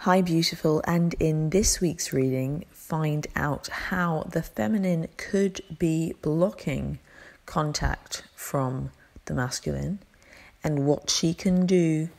Hi beautiful, and in this week's reading, find out how the feminine could be blocking contact from the masculine and what she can do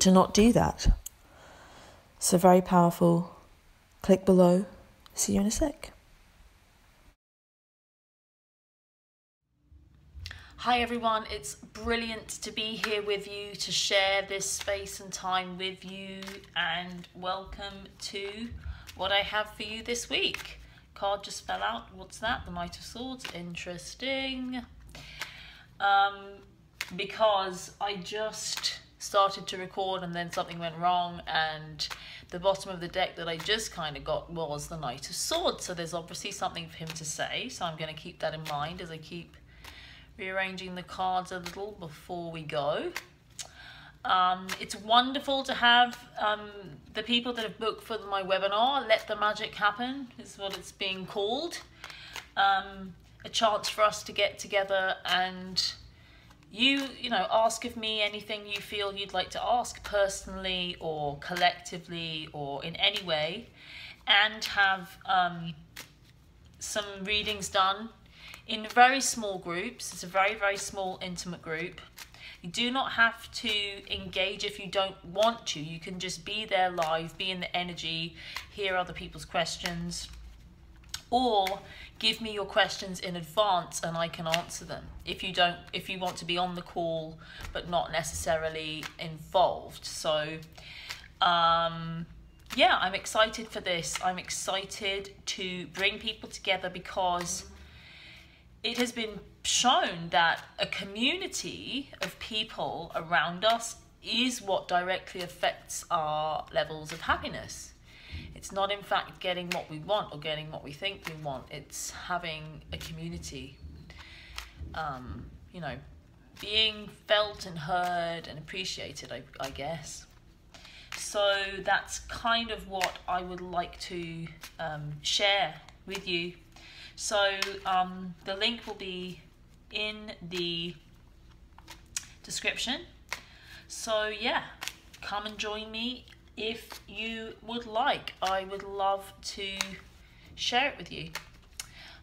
to not do that. So very powerful. Click below. See you in a sec. Hi everyone, it's brilliant to be here with you to share this space and time with you, and welcome to what I have for you this week. Card just fell out. What's that? The Knight of Swords. Interesting. Because I just started to record and then something went wrong, and the bottom of the deck that I just kind of got was the Knight of Swords. So there's obviously something for him to say. So I'm going to keep that in mind as I keep rearranging the cards a little before we go. It's wonderful to have the people that have booked for my webinar, Let the Magic Happen is what it's being called. A chance for us to get together and you know, ask of me anything you feel you'd like to ask personally or collectively or in any way, and have some readings done in very small groups. It's a very, very small, intimate group. You do not have to engage if you don't want to. You can just be there live, be in the energy, hear other people's questions, or give me your questions in advance and I can answer them. If you want to be on the call but not necessarily involved. So yeah, I'm excited for this. I'm excited to bring people together because it has been shown that a community of people around us is what directly affects our levels of happiness. It's not, in fact, getting what we want or getting what we think we want. It's having a community, you know, being felt and heard and appreciated, I guess. So that's kind of what I would like to share with you. So the link will be in the description. So yeah, come and join me if you would like. I would love to share it with you.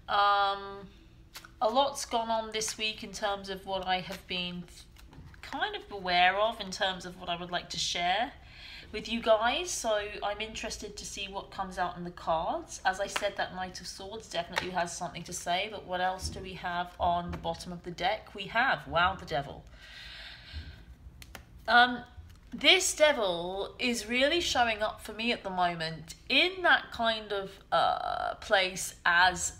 A lot's gone on this week in terms of what I have been kind of aware of in terms of what I would like to share with you guys, so I'm interested to see what comes out in the cards. As I said, that Knight of Swords definitely has something to say, but what else do we have on the bottom of the deck? We have, wow, the Devil. This Devil is really showing up for me at the moment in that kind of place as,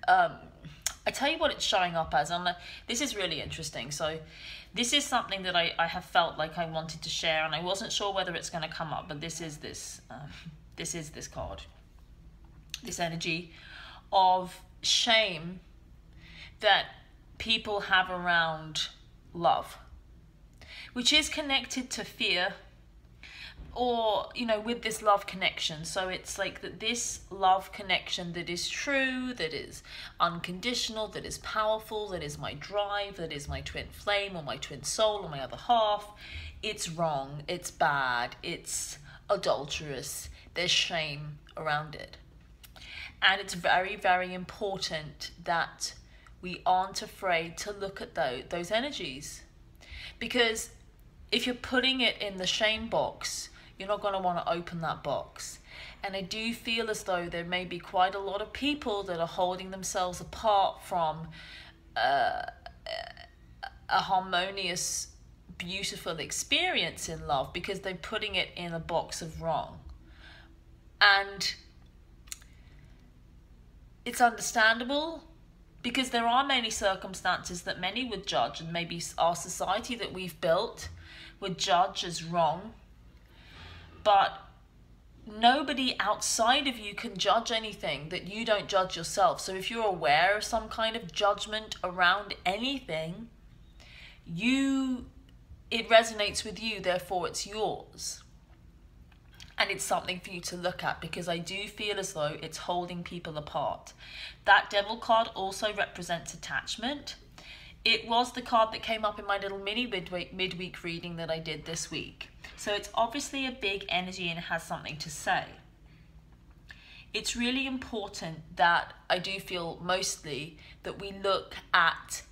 I tell you what it's showing up as. This is really interesting. So this is something that I have felt like I wanted to share, and I wasn't sure whether it's going to come up, but this is this card. This energy of shame that people have around love, which is connected to fear, or, you know, with this love connection. So it's like that this love connection that is true, that is unconditional, that is powerful, that is my drive, that is my twin flame or my twin soul or my other half, it's wrong, it's bad, it's adulterous, there's shame around it. And it's very, very important that we aren't afraid to look at those energies, because if you're putting it in the shame box, you're not going to want to open that box. And I do feel as though there may be quite a lot of people that are holding themselves apart from a harmonious, beautiful experience in love because they're putting it in a box of wrong. And it's understandable, because there are many circumstances that many would judge, and maybe our society that we've built would judge as wrong. But nobody outside of you can judge anything that you don't judge yourself. So if you're aware of some kind of judgment around anything, it resonates with you, therefore it's yours. And it's something for you to look at, because I do feel as though it's holding people apart. That Devil card also represents attachment. It was the card that came up in my little mini midweek reading that I did this week. So it's obviously a big energy and has something to say. It's really important that I do feel mostly that we look at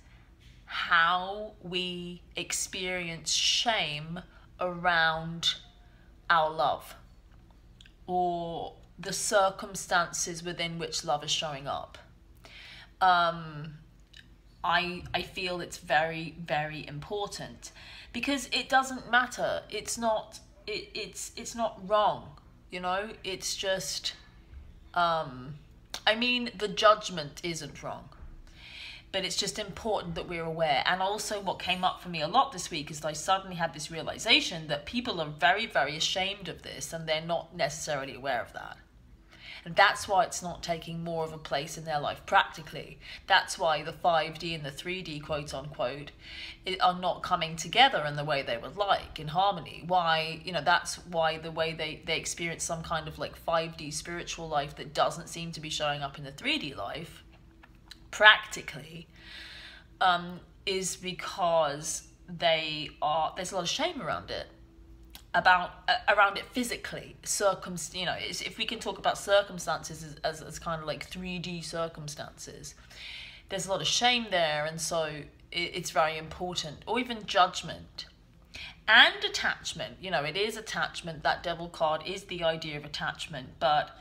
how we experience shame around our love, or the circumstances within which love is showing up. I feel it's very, very important, because it doesn't matter. It's not wrong, you know. It's just the judgment isn't wrong, but it's just important that we're aware. And also what came up for me a lot this week is that I suddenly had this realization that people are very, very ashamed of this, and they're not necessarily aware of that. And that's why it's not taking more of a place in their life practically. That's why the 5D and the 3D, quote unquote, are not coming together in the way they would like, in harmony. Why, that's why the way they experience some kind of like 5D spiritual life that doesn't seem to be showing up in the 3D life, practically, is because there's a lot of shame around it. Around it physically, if we can talk about circumstances as kind of like 3D circumstances, there's a lot of shame there, and so it's very important. Or even judgment and attachment. It is attachment. That devil card is the idea of attachment, but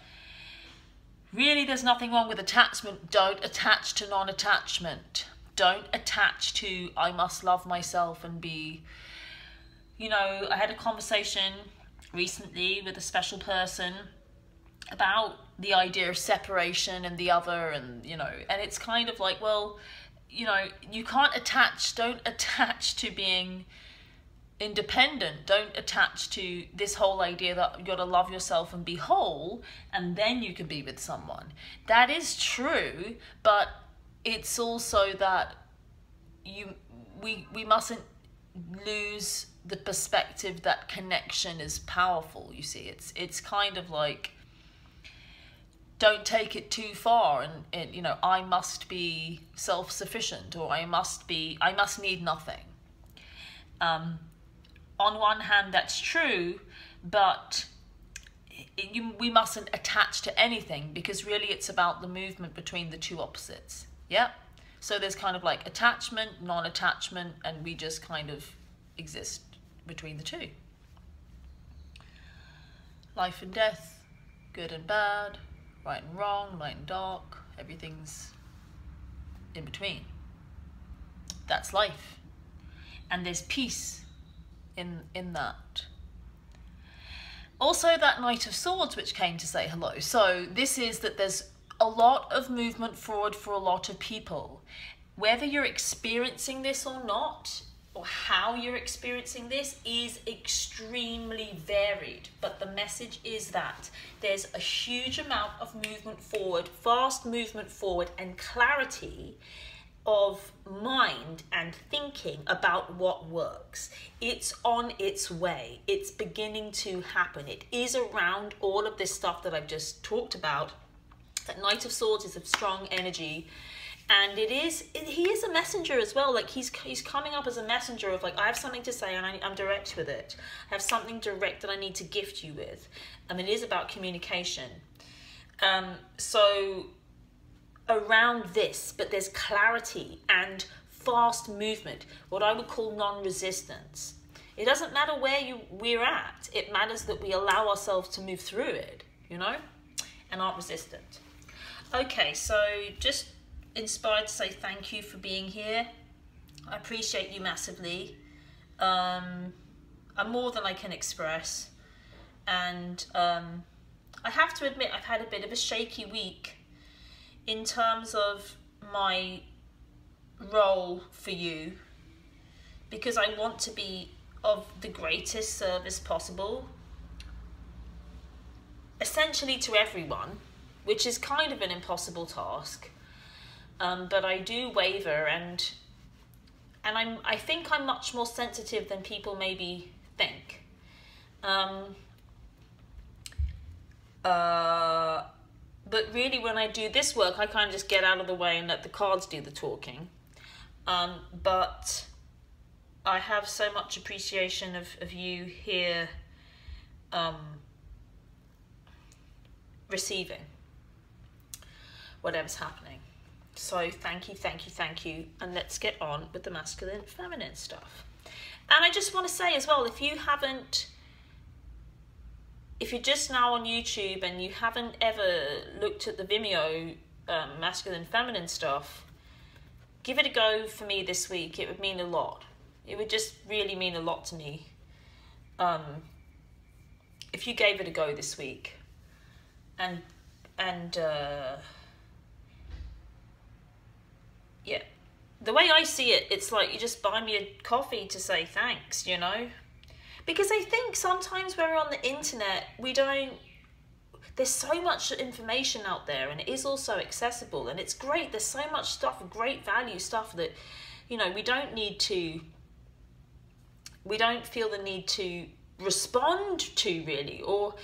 really there's nothing wrong with attachment. Don't attach to non-attachment. Don't attach to I must love myself and be... I had a conversation recently with a special person about the idea of separation and the other, and it's kind of like, well, you can't don't attach to being independent. Don't attach to this whole idea that you got to love yourself and be whole, and then you can be with someone. That is true, but it's also that we mustn't lose the perspective that connection is powerful. You see, it's kind of like, don't take it too far and I must be self-sufficient, or I must need nothing. On one hand, that's true, but we mustn't attach to anything, because really it's about the movement between the two opposites. Yeah. So there's kind of like attachment, non-attachment, and we just kind of exist between the two. Life and death, good and bad, right and wrong, light and dark, everything's in between. That's life. And there's peace in that. Also, that Knight of Swords, which came to say hello. So this is that there's a lot of movement forward for a lot of people. Whether you're experiencing this or not, or how you're experiencing this, is extremely varied. But the message is that there's a huge amount of movement forward, fast movement forward, and clarity of mind and thinking about what works. It's on its way. It's beginning to happen. It is around all of this stuff that I've just talked about. That Knight of Swords is a strong energy. And he is a messenger as well. Like he's coming up as a messenger of like, I have something to say and I'm direct with it. I have something direct that I need to gift you with. And it is about communication. So around this, but there's clarity and fast movement, what I would call non-resistance. It doesn't matter where we're at. It matters that we allow ourselves to move through it, and aren't resistant. Okay, so just inspired to say thank you for being here. I appreciate you massively. I'm more than I can express. And I have to admit I've had a bit of a shaky week in terms of my role for you, because I want to be of the greatest service possible, essentially to everyone, which is kind of an impossible task. But I do waver, and I think I'm much more sensitive than people maybe think. But really, when I do this work, I kind of just get out of the way and let the cards do the talking. But I have so much appreciation of you here receiving whatever's happening. So thank you, thank you, thank you. And let's get on with the masculine, feminine stuff. And I just want to say as well, if you're just now on YouTube and you haven't ever looked at the Vimeo masculine, feminine stuff, give it a go for me this week. It would mean a lot. It would just really mean a lot to me. If you gave it a go this week. And yeah, the way I see it, it's like you just buy me a coffee to say thanks, you know? Because I think sometimes when we're on the internet, there's so much information out there, and it is also accessible, and it's great. There's so much stuff, great value stuff that, you know, we don't feel the need to respond to really, or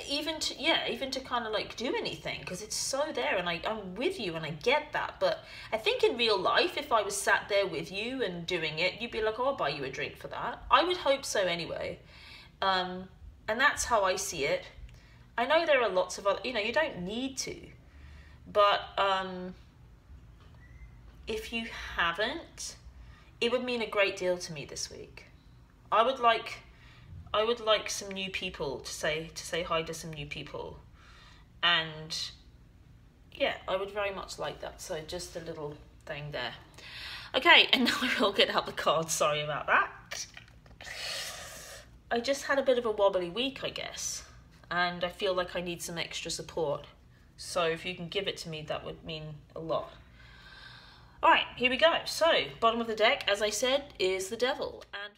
even to kind of like do anything, because it's so there, and I'm with you and I get that. But I think in real life, if I was sat there with you and doing it, you'd be like, oh, I'll buy you a drink for that. I would hope so anyway. And that's how I see it. I know there are lots of other, you know, you don't need to, but if you haven't, it would mean a great deal to me this week. I would like some new people to say hi to some new people, and yeah, I would very much like that. So just a little thing there. Okay, and now I will get out the cards. Sorry about that. I just had a bit of a wobbly week, I guess, and I feel like I need some extra support. So if you can give it to me, that would mean a lot. All right, here we go. So bottom of the deck, as I said, is the Devil, and